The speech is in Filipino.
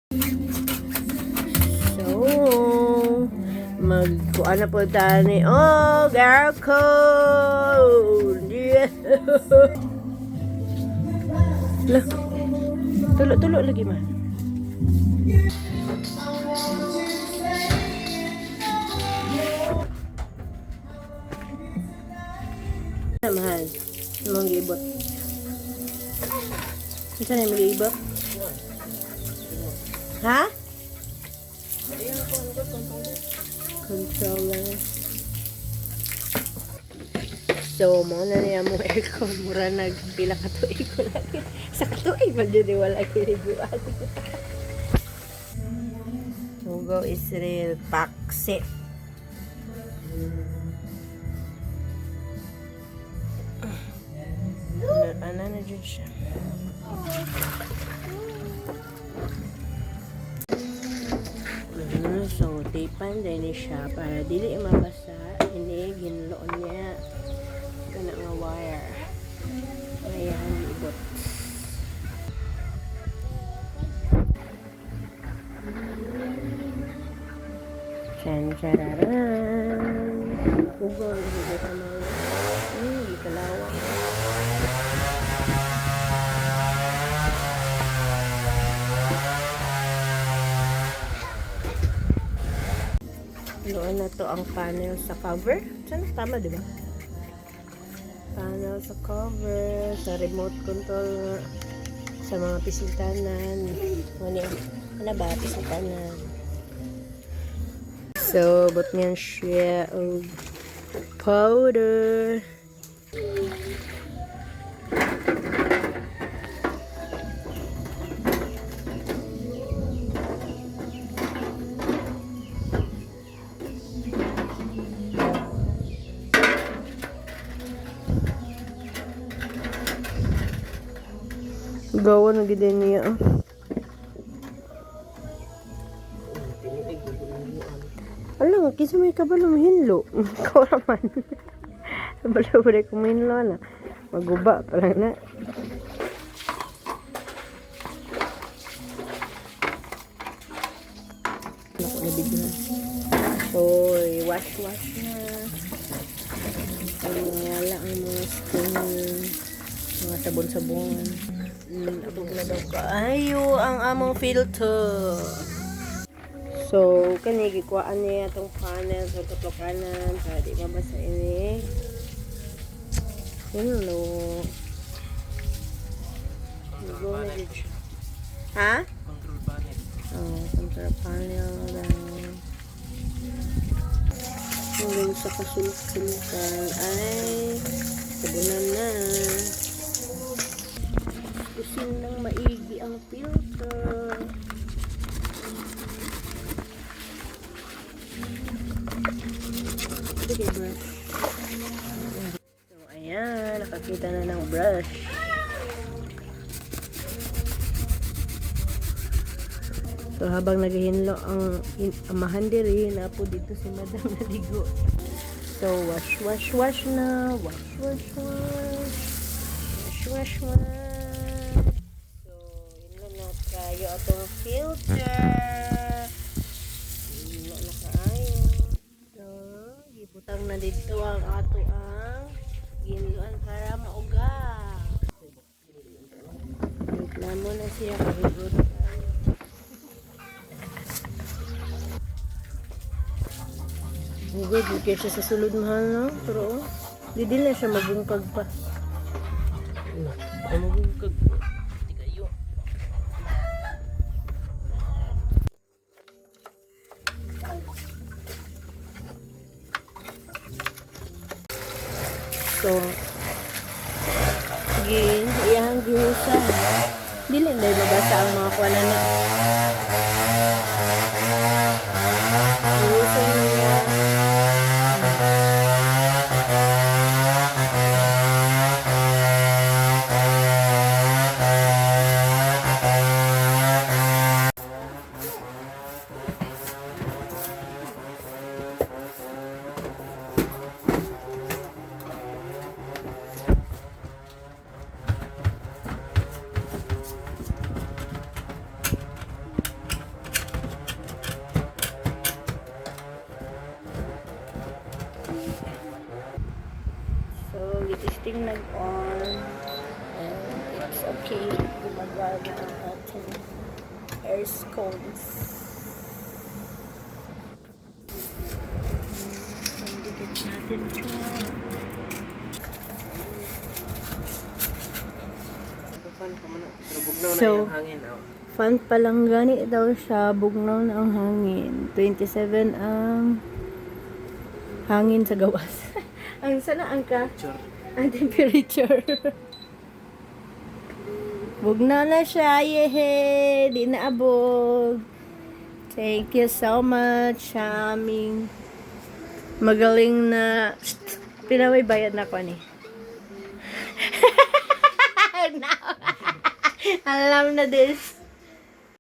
So, magkuha na po tayo ni girl code! Yeah! Lah, tulo lagi man. Mahal. Anong giibot? Isa na yung giibot? Ha? Controller. So, mo na niya mo aircon. Mura nagpila ka tuig ko lagi. Sa katuig pa dyan wala kiniguan. Hugo Israel Paksi. Ano na dyan siya? So, tapan din siya para dili mabasa. Ini ginloon niya kana nga wire. Ayan, ibot. Chan-chararan. Ugol, hindi ka mga. Hindi kalawang. Doon na to ang panel sa cover. Sana tama, di ba? Panel sa cover, sa remote control, sa mga pisintanan. Ano ba? Pisintanan. So, but niyan siya og powder. Gawa na gid niya. Alam, kisa may kabalo mahinlo. Kora man. Kabalo ba ko mahinlo na. Maguba pa lang na. Naku na bigla. So, wash na. Wala ang mga skin. Mga sabon-sabon. Abog na daw kaayo ang among filter. So, kanigi kuhaan niya itong panel sa tutlokanan para di mabasa ini. Hello. Ha? Control panel. Oh, control panel lang. Hanggang sa kasulok-sulukan ay sabunan na. Kusin ng maigi ang filter. Sige, brush. So, ayan. Nakakita na ng brush. So, habang naghihinlo ang amahan diri, na po dito si Madam naligo. So, wash na. Wash. So, yun na kayo atong filter. Yun na kayo. So, ibutang na dito ang ato ang ginluan para mauga. Reklamo na siya kahigod tayo. Higod, hindi siya sa sulod mahal, no? Pero, hindi na siya mabungkag pa. Ano kung kag... Hindi kayo. So, iyahang gihusan. Dili na mabasa ang mga kuwanan na. Gihusan niya. nag-on. And it's okay. Gumagana ang ating air scones. Nandikit natin siya. Fan ka man. Pero bugnaw na So, yung hangin. Oh. Fan pa lang gani daw siya. Bugnaw na ang hangin. 27 ang hangin sa gawas. Ang sana ang ka? Sure. Ang temperature. Bugnaw na siya. Yehe! Di na abog. Thank you so much. Aming magaling na... Pinaway bayad na ko ni. Alam na this.